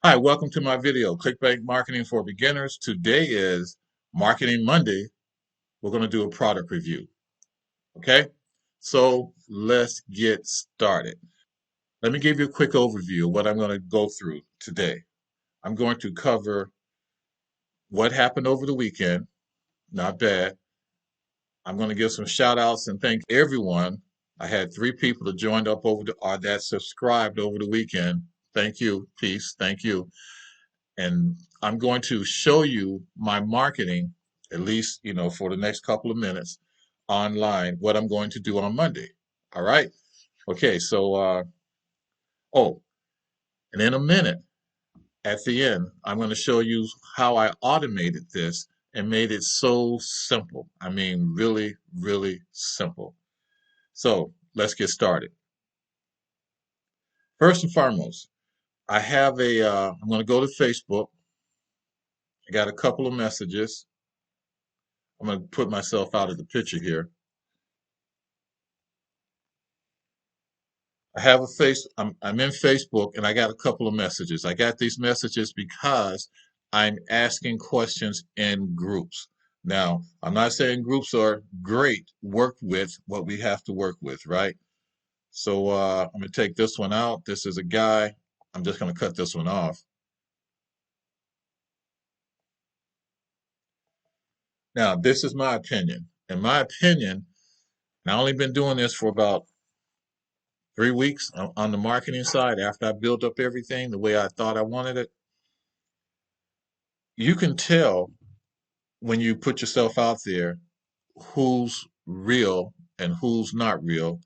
Hi, welcome to my video, Clickbank Marketing for Beginners. Today is Marketing Monday. We're going to do a product review. Okay? So let's get started. Let me give you a quick overview of what I'm going to go through today. I'm going to cover what happened over the weekend. Not bad. I'm going to give some shout outs and thank everyone. I had 3 people that joined up over the, or that subscribed over the weekend. Thank you. Peace. Thank you. And I'm going to show you my marketing, at least, for the next couple of minutes online, what I'm going to do on Monday. All right. Okay. Oh, and in a minute at the end, I'm going to show you how I automated this and made it so simple. I mean, really, really simple. So let's get started. First and foremost, I'm going to go to Facebook. I got a couple of messages. I'm going to put myself out of the picture here. I'm in Facebook and I got a couple of messages. I got these messages because I'm asking questions in groups. Now, I'm not saying groups are great. Work with what we have to work with, right? So I'm going to take this one out. This is a guy. I'm just going to cut this one off. Now, this is my opinion. In my opinion, and I only been doing this for about 3 weeks on the marketing side after I built up everything the way I thought I wanted it. You can tell when you put yourself out there who's real and who's not real.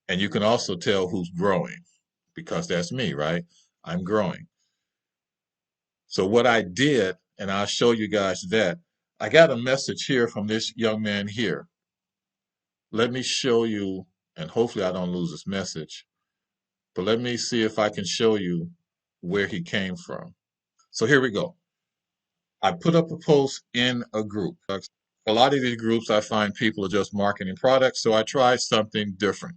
And you can also tell who's growing because that's me, right? I'm growing. So what I did, and I'll show you guys that, I got a message here from this young man here. Let me show you, and hopefully I don't lose this message, but let me see if I can show you where he came from. So here we go. I put up a post in a group. A lot of these groups, I find people are just marketing products, so I tried something different.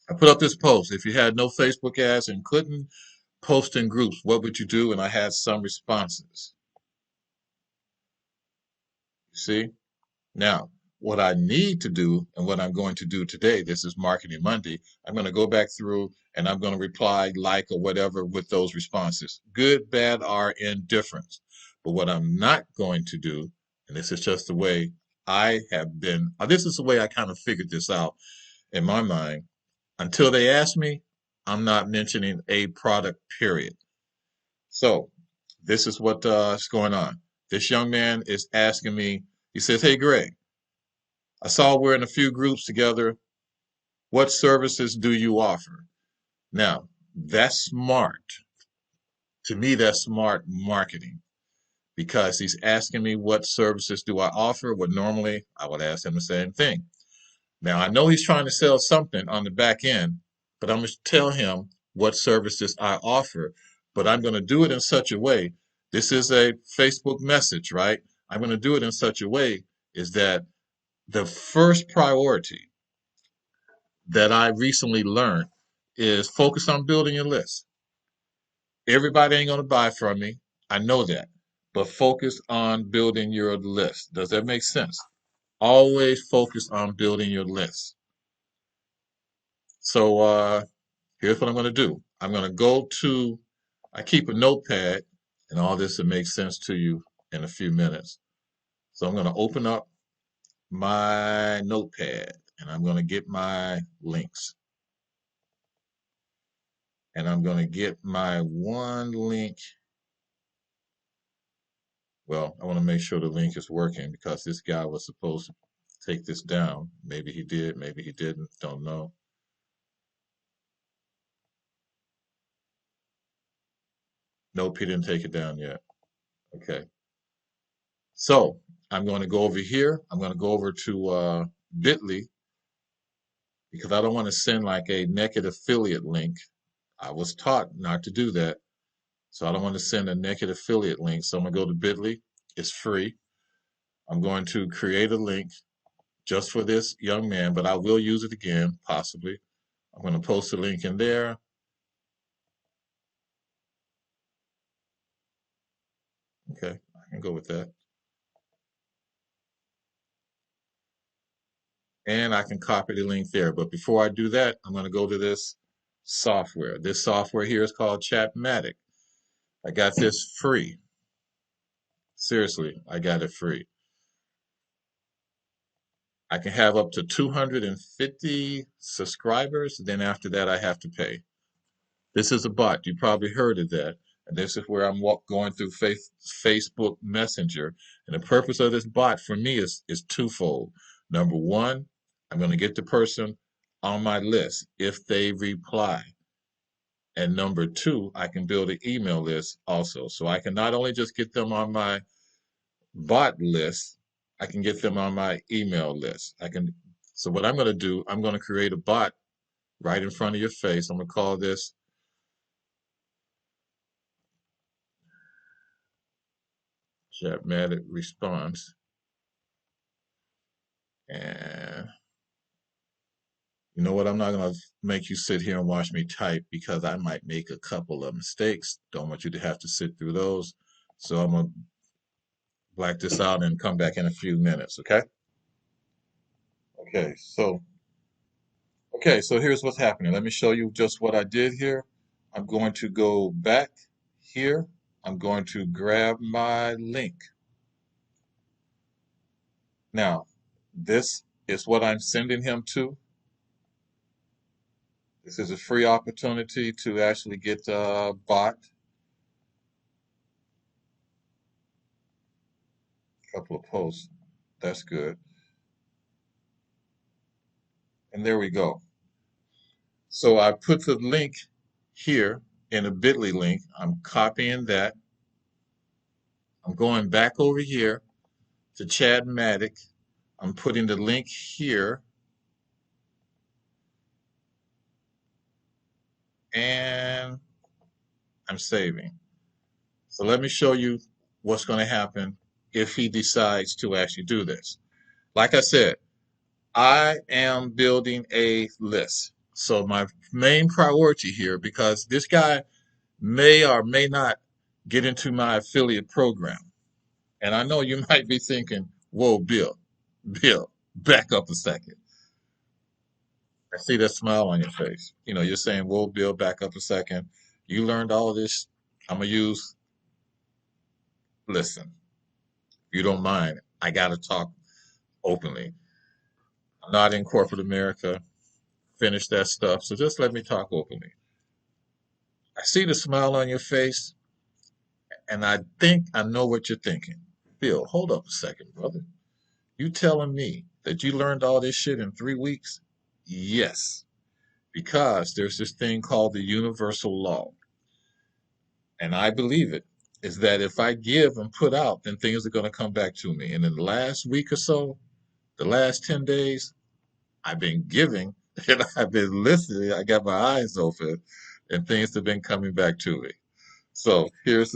I put up this post. If you had no Facebook ads and couldn't post in groups, what would you do? And I had some responses. See? Now, what I need to do and what I'm going to do today, this is Marketing Monday, I'm going to go back through and I'm going to reply, like, or whatever with those responses. Good, bad, or indifference. But what I'm not going to do, and this is just the way I have been, this is the way I kind of figured this out in my mind. Until they ask me, I'm not mentioning a product, period. So this is what is going on. This young man is asking me, he says, "Hey, Greg, I saw we're in a few groups together. What services do you offer?" Now, that's smart. To me, that's smart marketing because he's asking me what services do I offer, what normally I would ask him the same thing. Now, I know he's trying to sell something on the back end, but I'm going to tell him what services I offer. But I'm going to do it in such a way. This is a Facebook message, right? I'm going to do it in such a way is that the first priority that I recently learned is focus on building your list. Everybody ain't going to buy from me. I know that. But focus on building your list. Does that make sense? Always focus on building your list. So here's what I'm going to do. I'm going to I keep a notepad, and all this will make sense to you in a few minutes. So I'm going to open up my notepad, and I'm going to get my links. And I'm going to get my one link. Well, I want to make sure the link is working because this guy was supposed to take this down. Maybe he did, maybe he didn't, don't know. Nope, he didn't take it down yet. Okay. So I'm going to go over here. I'm going to go over to Bitly because I don't want to send like a naked affiliate link. I was taught not to do that. So I don't want to send a naked affiliate link. So I'm going to go to Bitly. It's free. I'm going to create a link just for this young man, but I will use it again, possibly. I'm going to post a link in there. can go with that. And I can copy the link there. But before I do that, I'm going to go to this software. This software here is called Chatmatic. I got this free. Seriously, I got it free. I can have up to 250 subscribers. Then after that, I have to pay. This is a bot. You probably heard of that. And this is where I'm going through Facebook Messenger. And the purpose of this bot for me is twofold. Number one, I'm going to get the person on my list if they reply. And number two, I can build an email list also. So I can not only just get them on my bot list, I can get them on my email list. So what I'm going to do, I'm going to create a bot right in front of your face. I'm going to call this Chatmatic Response. And you know what? I'm not going to make you sit here and watch me type because I might make a couple of mistakes. Don't want you to have to sit through those. So I'm going to black this out and come back in a few minutes, okay? Okay, so here's what's happening. Let me show you just what I did here. I'm going to go back here. I'm going to grab my link. Now, this is what I'm sending him to. This is a free opportunity to actually get a bot. A couple of posts. That's good. And there we go. So I put the link here in a bit.ly link. I'm copying that. I'm going back over here to Chatmatic. I'm putting the link here. And I'm saving. So let me show you what's going to happen if he decides to actually do this. Like I said, I am building a list. So my main priority here, because this guy may or may not get into my affiliate program. And I know you might be thinking, whoa, Bill, back up a second. I see that smile on your face. You know, you're saying, whoa, Bill, back up a second. You learned all this. I'm going to listen, if you don't mind, I got to talk openly. I'm not in corporate America. Finish that stuff. So just let me talk openly. I see the smile on your face, and I think I know what you're thinking. Bill, hold up a second, brother. You telling me that you learned all this shit in 3 weeks? Yes, because there's this thing called the universal law, and I believe it, is that if I give and put out, then things are going to come back to me. And in the last week or so, the last 10 days, I've been giving and I've been listening. I got my eyes open and things have been coming back to me. So here's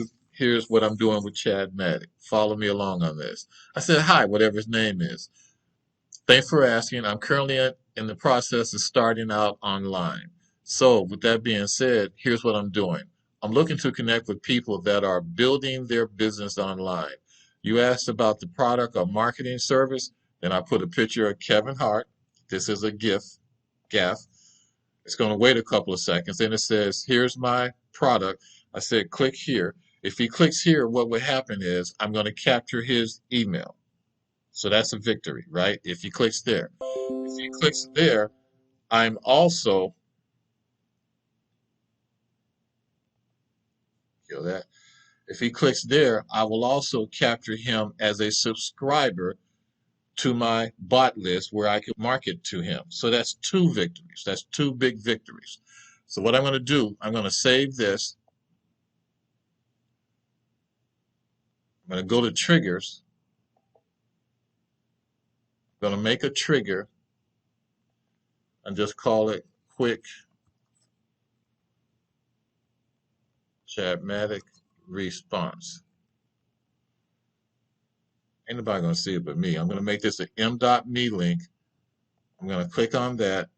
what I'm doing with Chatmatic. Follow me along on this. I said, hi, whatever his name is. Thanks for asking. I'm currently in the process of starting out online. So with that being said, here's what I'm doing. I'm looking to connect with people that are building their business online. You asked about the product or marketing service, then I put a picture of Kevin Hart. This is a GIF. It's going to wait a couple of seconds. Then it says, here's my product. I said, click here. If he clicks here, what would happen is I'm going to capture his email. So that's a victory, right? If he clicks there. If he clicks there, I'm also, feel that? If he clicks there, I will also capture him as a subscriber to my bot list where I can market to him. So that's two victories. That's two big victories. So what I'm going to do, I'm going to save this. I'm going to go to triggers. I'm going to make a trigger and just call it quick Chatmatic response. Ain't nobody going to see it but me. I'm going to make this an m.me link. I'm going to click on that.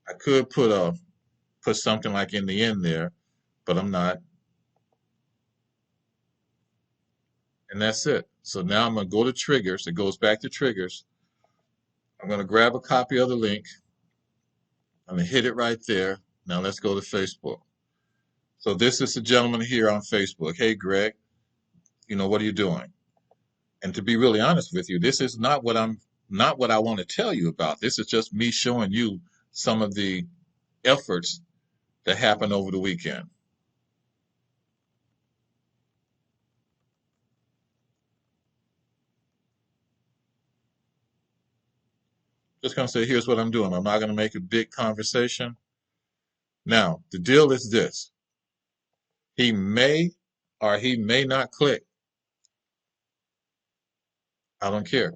I could put something like in the end there, but I'm not. And that's it. So now I'm going to go to triggers. It goes back to triggers. I'm going to grab a copy of the link. I'm going to hit it right there. Now let's go to Facebook. So this is the gentleman here on Facebook. Hey, Greg, what are you doing? And to be really honest with you, this is not what I want to tell you about. This is just me showing you some of the efforts that happened over the weekend. Just going to say, here's what I'm doing. I'm not going to make a big conversation. Now, the deal is this. He may or he may not click. I don't care.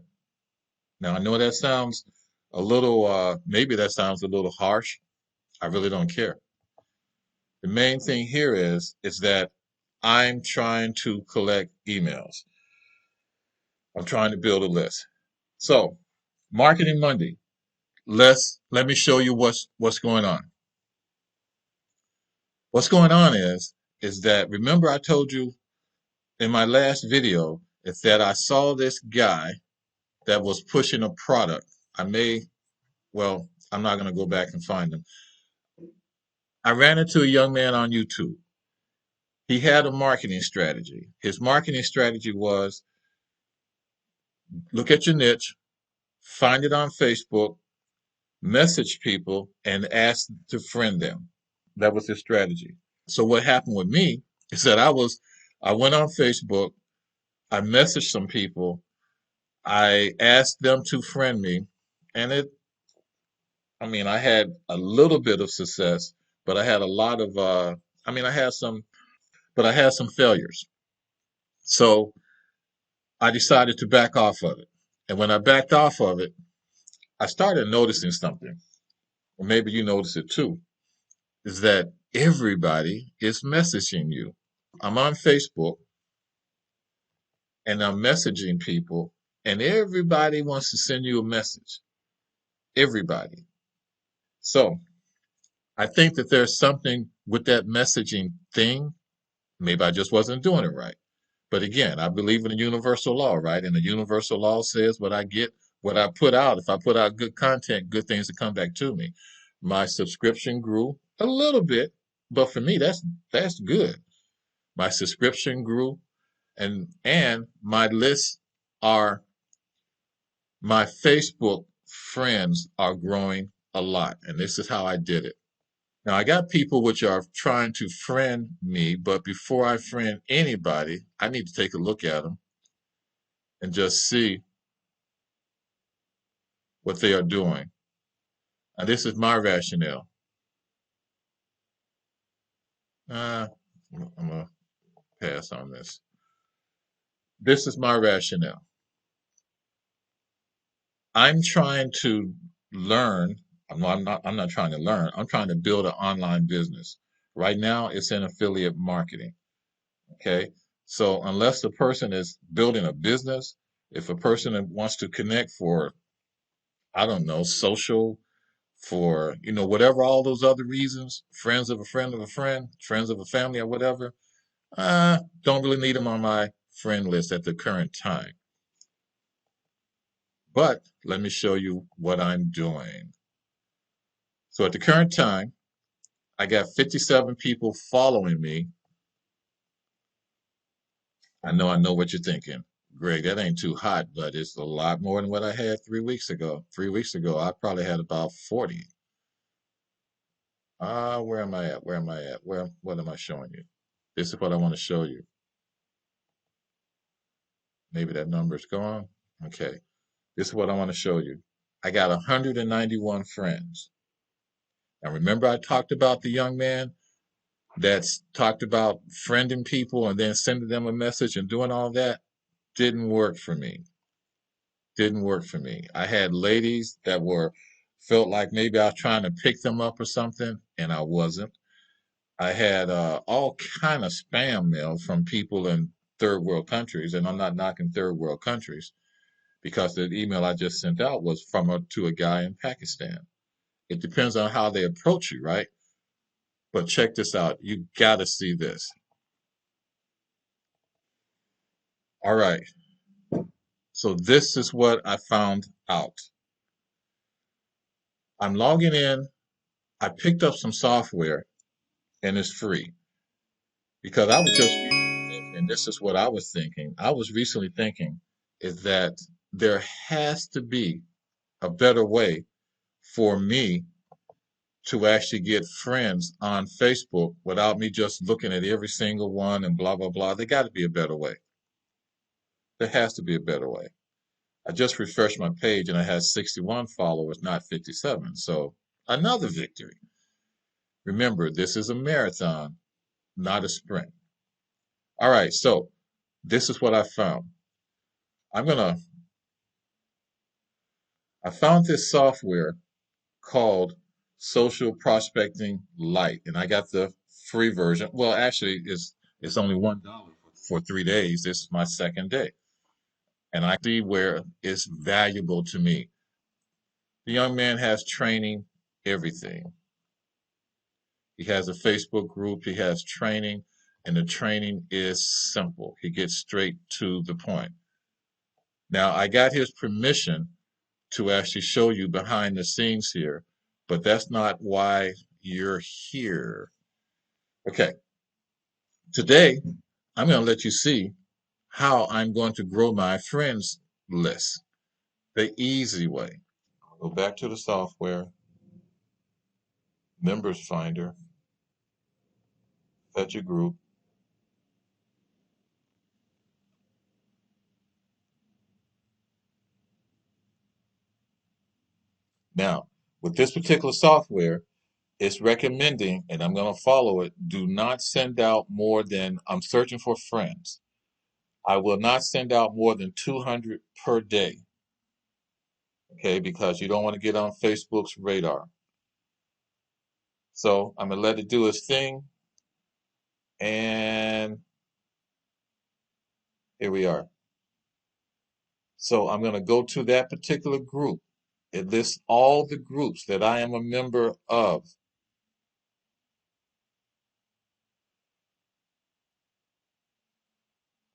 Now, I know that sounds maybe that sounds a little harsh. I really don't care. The main thing here is that I'm trying to collect emails. I'm trying to build a list. So, Marketing Monday. Let me show you what's going on. What's going on is that remember I told you in my last video is that I saw this guy that was pushing a product. I'm not going to go back and find him. I ran into a young man on YouTube. He had a marketing strategy. His marketing strategy was look at your niche, find it on Facebook, message people, and ask to friend them. That was his strategy. So what happened with me is that I went on Facebook, I messaged some people, I asked them to friend me, and I had a little bit of success, but I had a lot of, I had I had some failures. So I decided to back off of it. And when I backed off of it, I started noticing something. Or maybe you notice it too, is that everybody is messaging you. I'm on Facebook and I'm messaging people, and everybody wants to send you a message. Everybody. So I think that there's something with that messaging thing. Maybe I just wasn't doing it right. But again, I believe in a universal law, right? And the universal law says what I get, what I put out. If I put out good content, good things will come back to me. My subscription grew a little bit, but for me, that's good. My subscription grew, and my lists are my Facebook friends are growing a lot, and this is how I did it. Now I got people which are trying to friend me, but before I friend anybody, I need to take a look at them and just see what they are doing. And this is my rationale. I'm gonna pass on this. This is my rationale. I'm trying to learn. I'm not trying to learn. I'm trying to build an online business. Right now, it's in affiliate marketing. Okay. So unless the person is building a business, if a person wants to connect for, I don't know, social, for, whatever, all those other reasons, friends of a friend of a friend, friends of a family or whatever, don't really need them on my friend list at the current time. But let me show you what I'm doing. So at the current time, I got 57 people following me. I know what you're thinking. Greg, that ain't too hot, but it's a lot more than what I had 3 weeks ago. 3 weeks ago, I probably had about 40. Where am I at? Where am I at? What am I showing you? This is what I want to show you. Maybe that number's gone. Okay. This is what I want to show you. I got 191 friends. Now remember I talked about the young man that's talked about friending people and then sending them a message and doing all that? Didn't work for me. Didn't work for me. I had ladies that felt like maybe I was trying to pick them up or something, and I wasn't. I had all kind of spam mail from people in third world countries, and I'm not knocking third world countries because the email I just sent out was to a guy in Pakistan. It depends on how they approach you, right? But check this out. You got to see this. All right. So this is what I found out. I'm logging in. I picked up some software and it's free because I was just recently thinking, and this is what I was thinking. I was recently thinking is that there has to be a better way for me to actually get friends on Facebook without me just looking at every single one and blah, blah, blah. There got to be a better way. There has to be a better way. I just refreshed my page and I had 61 followers, not 57. So another victory. Remember, this is a marathon, not a sprint. All right, so this is what I found. I'm gonna I found this software called Social Prospecting Lite, and I got the free version. Well, actually, it's only $1 for 3 days. This is my second day, and I see where it's valuable to me. The young man has training, everything. He has a Facebook group. He has training, and the training is simple. He gets straight to the point. Now, I got his permission to actually show you behind the scenes here, but that's not why you're here. Okay, today I'm going to let you see how I'm going to grow my friends list the easy way. Go back to the software, members finder, set your group. Now, with this particular software, it's recommending, and I'm going to follow it, do not send out more than, I'm searching for friends. I will not send out more than 200 per day, okay, because you don't want to get on Facebook's radar. So I'm going to let it do its thing, and here we are. So I'm going to go to that particular group. It lists all the groups that I am a member of.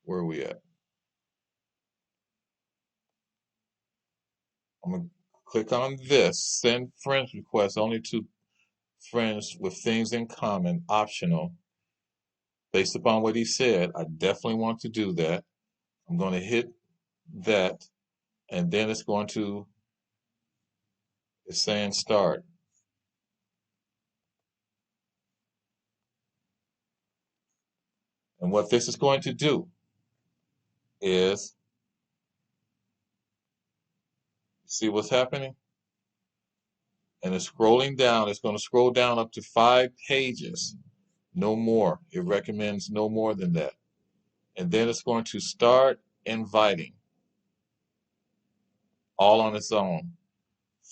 Where are we at? I'm going to click on this, send friends request only to friends with things in common, optional. Based upon what he said, I definitely want to do that. I'm going to hit that, and then it's saying start. And what this is going to do is, see what's happening? And it's scrolling down. It's going to scroll down up to 5 pages, no more. It recommends no more than that. And then it's going to start inviting all on its own.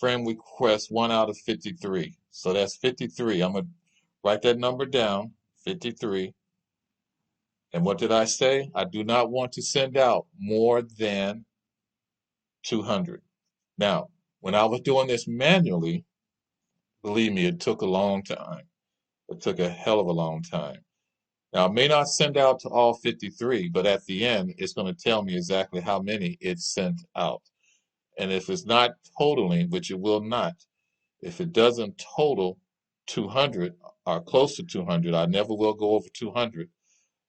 Friend request 1 out of 53. So that's 53. I'm going to write that number down, 53. And what did I say? I do not want to send out more than 200. Now, when I was doing this manually, believe me, it took a long time. It took a hell of a long time. Now, it may not send out to all 53, but at the end, it's going to tell me exactly how many it sent out. And if it's not totaling, which it will not, if it doesn't total 200 or close to 200, I never will go over 200,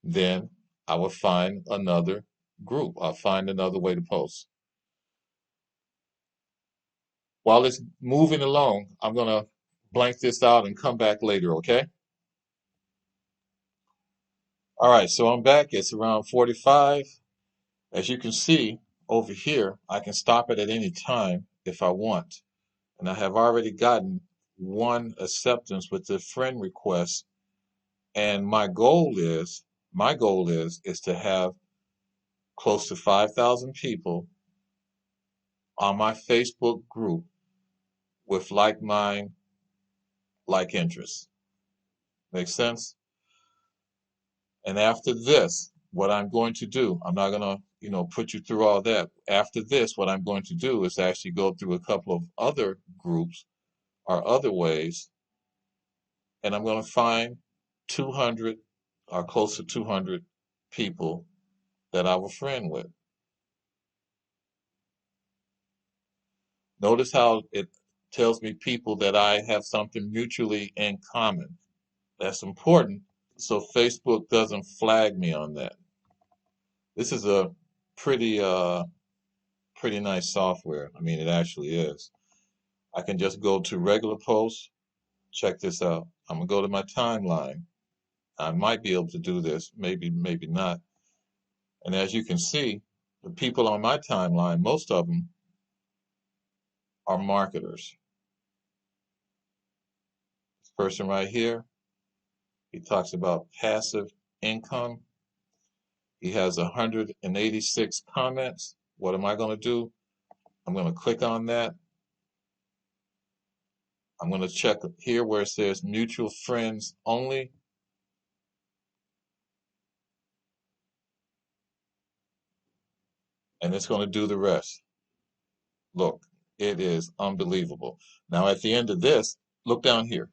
then I will find another group. I'll find another way to post. While it's moving along, I'm going to blank this out and come back later, okay? All right, so I'm back. It's around 45. As you can see over here, I can stop it at any time if I want. And I have already gotten one acceptance with the friend request. And my goal is to have close to 5,000 people on my Facebook group with like mind, like interests. Make sense? And after this, what I'm going to do, I'm not going to, put you through all that. After this, what I'm going to do is actually go through a couple of other groups or other ways, and I'm going to find 200 or close to 200 people that I was friend with. Notice how it tells me people that I have something mutually in common. That's important. So Facebook doesn't flag me on that. This is a pretty pretty nice software. I mean, it actually is. I can just go to regular posts. Check this out. I'm gonna go to my timeline. I might be able to do this, maybe not. And as you can see, the people on my timeline, most of them are marketers. This person right here, he talks about passive income. He has 186 comments. What am I going to do? I'm going to click on that. I'm going to check here where it says mutual friends only. And it's going to do the rest. Look, it is unbelievable. Now, at the end of this, look down here.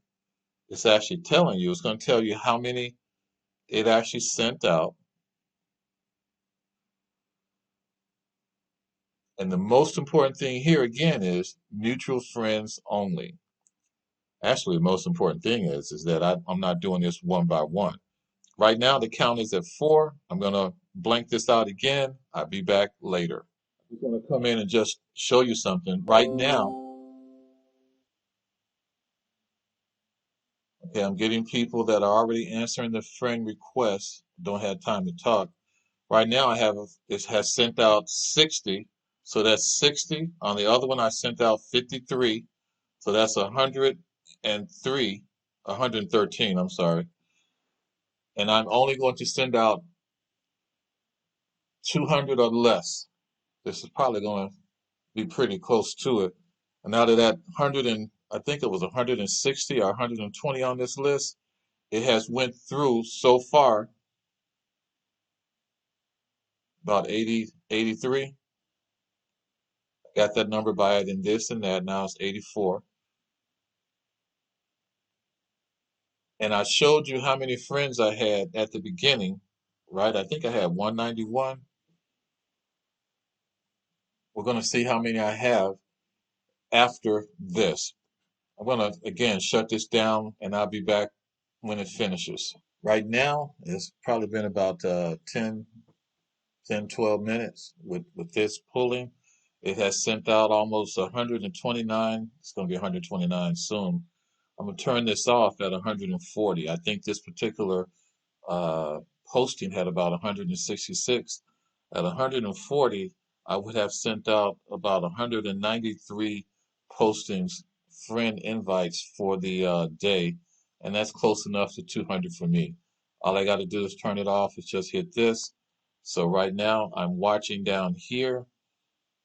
It's actually telling you, it's going to tell you how many it actually sent out. And the most important thing here again is mutual friends only. Actually, the most important thing is that I'm not doing this one by one. Right now, the count is at 4. I'm going to blank this out again. I'll be back later. I'm going to come in and just show you something. Right now, okay, I'm getting people that are already answering the friend requests. Don't have time to talk. Right now, it has sent out 60. So that's 60. On the other one, I sent out 53. So that's 103, 113, I'm sorry. And I'm only going to send out 200 or less. This is probably going to be pretty close to it. And out of that 100 and I think it was 160 or 120 on this list, it has went through so far about 80, 83. Got that number by adding this and that. Now it's 84. And I showed you how many friends I had at the beginning, right? I think I had 191. We're going to see how many I have after this. I'm going to, again, shut this down and I'll be back when it finishes. Right now, it's probably been about 10, 12 minutes with this pulling. It has sent out almost 129. It's going to be 129 soon. I'm going to turn this off at 140. I think this particular uh, posting had about 166. At 140, I would have sent out about 193 postings, friend invites for the day, and that's close enough to 200 for me. All I got to do is turn it off. It's just hit this. So right now, I'm watching down here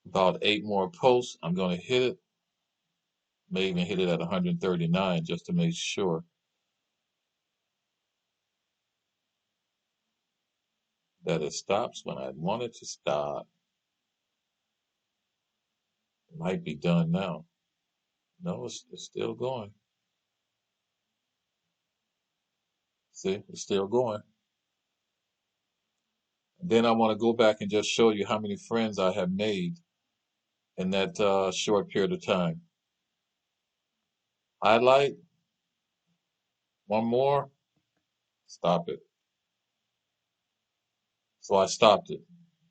about 8 more posts. I'm going to hit it, may even hit it at 139 just to make sure that it stops when I want it to stop. It might be done now. No, it's still going. See, it's still going. Then I want to go back and just show you how many friends I have made in that short period of time. Highlight, one more, stop it. So I stopped it.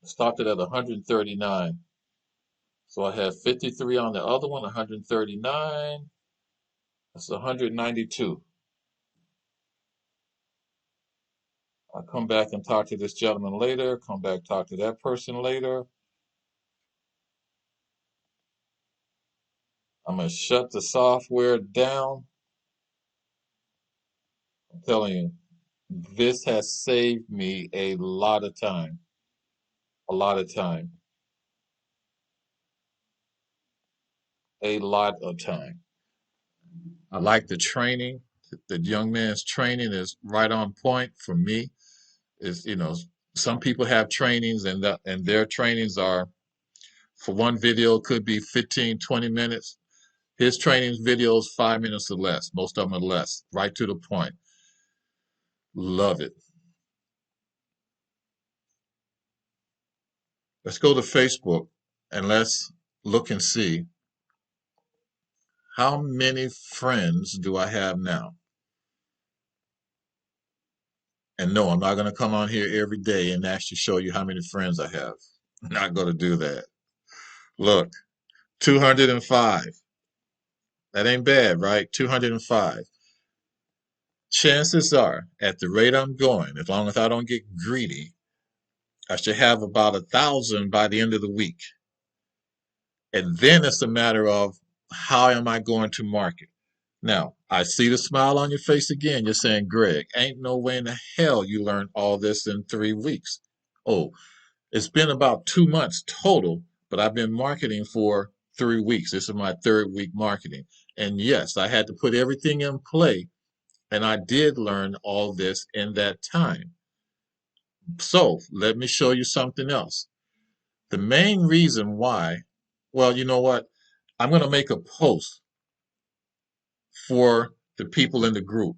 Stopped it at 139. So I have 53 on the other one, 139. That's 192. I'll come back and talk to this gentleman later, come back talk to that person later. I'm going to shut the software down. I'm telling you, this has saved me a lot of time. A lot of time. A lot of time. I like the training. The young man's training is right on point for me. Is some people have trainings and their trainings are for one video could be 15, 20 minutes. His training videos 5 minutes or less. Most of them are less. Right to the point. Love it. Let's go to Facebook and let's look and see how many friends do I have now. And no, I'm not going to come on here every day and actually show you how many friends I have. I'm not going to do that. Look, 205. That ain't bad, right? 205. Chances are, at the rate I'm going, as long as I don't get greedy, I should have about 1,000 by the end of the week. And then it's a matter of how am I going to market? Now, I see the smile on your face again. You're saying, Greg, ain't no way in the hell you learned all this in 3 weeks. Oh, it's been about 2 months total, but I've been marketing for 3 weeks. This is my third week marketing. And yes, I had to put everything in play, and I did learn all this in that time. So let me show you something else. The main reason why, well, you know what? I'm going to make a post for the people in the group,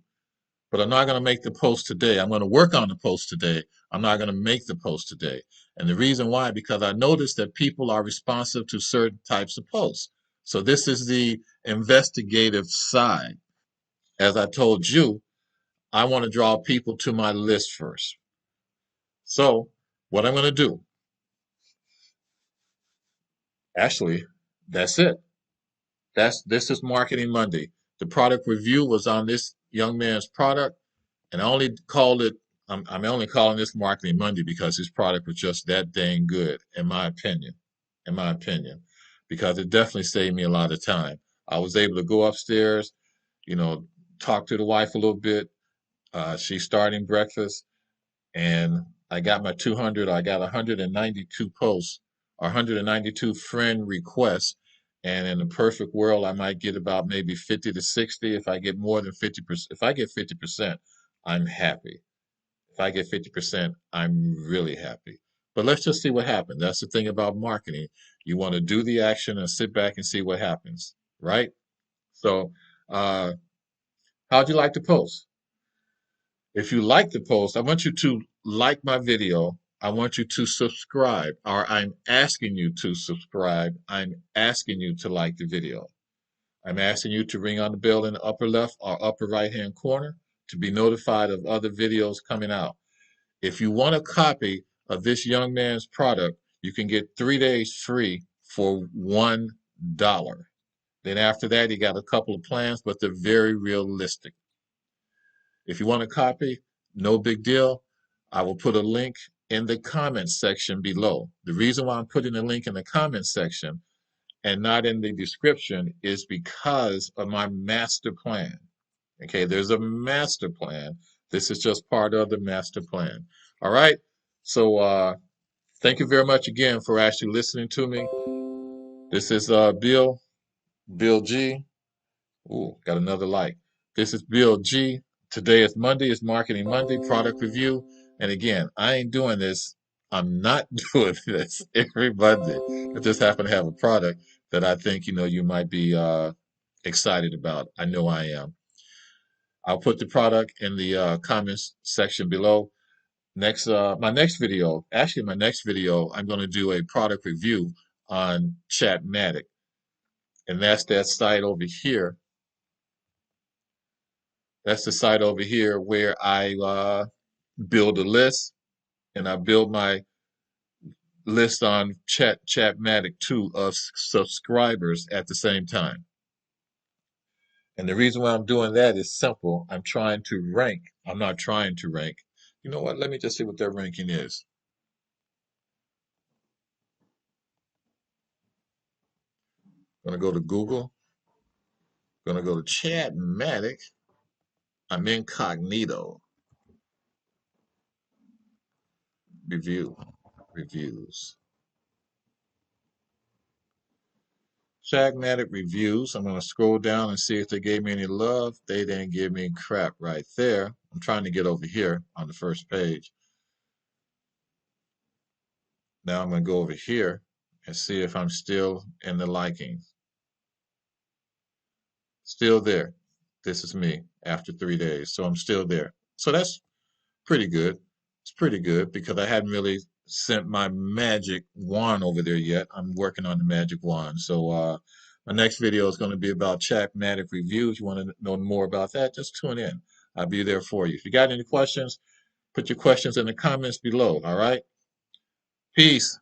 but I'm not going to make the post today. I'm going to work on the post today. I'm not going to make the post today. And the reason why, because I noticed that people are responsive to certain types of posts. So this is the investigative side. As I told you, I want to draw people to my list first. So what I'm going to do, actually, that's it. This is Marketing Monday. The product review was on this young man's product, and I only called it. I'm only calling this Marketing Monday because his product was just that dang good, in my opinion. In my opinion, because it definitely saved me a lot of time. I was able to go upstairs, you know, talk to the wife a little bit. She's starting breakfast, and I got my 200. I got 192 posts or 192 friend requests. And in a perfect world, I might get about maybe 50 to 60. If I get more than 50%, if I get 50%, I'm happy. If I get 50%, I'm really happy. But let's just see what happens. That's the thing about marketing. You want to do the action and sit back and see what happens, right? So, uh, how'd you like the post? If you like the post, I want you to like my video. I want you to subscribe, or I'm asking you to subscribe. I'm asking you to like the video. I'm asking you to ring on the bell in the upper left or upper right hand corner to be notified of other videos coming out. If you want a copy of this young man's product, you can get 3 days free for $1. Then after that, he got a couple of plans, but they're very realistic. If you want a copy, no big deal. I will put a link in the comments section below. The reason why I'm putting the link in the comments section and not in the description is because of my master plan. Okay, there's a master plan. This is just part of the master plan. All right. So thank you very much again for actually listening to me. This is Bill G. Ooh, got another like. This is Bill G. Today is Monday. It's Marketing Monday, product review. And again, I ain't doing this. I'm not doing this every Monday. I just happen to have a product that I think, you might be excited about. I know I am. I'll put the product in the comments section below. My next video, actually my next video, I'm going to do a product review on Chatmatic. And that's that site over here. That's the site over here where I build a list, and I build my list on Chatmatic too of subscribers at the same time. And the reason why I'm doing that is simple. I'm trying to rank. I'm not trying to rank. You know what? Let me just see what their ranking is. I'm gonna go to Google. I'm gonna go to Chatmatic. I'm incognito. Reviews. Chatmatic reviews. I'm going to scroll down and see if they gave me any love. They didn't give me crap right there. I'm trying to get over here on the first page. Now I'm going to go over here and see if I'm still in the liking. Still there. This is me after 3 days. So I'm still there. So that's pretty good. It's pretty good because I hadn't really sent my magic wand over there yet. I'm working on the magic wand. So my next video is going to be about Chatmatic reviews. You want to know more about that? Just tune in. I'll be there for you. If you got any questions, put your questions in the comments below. All right. Peace.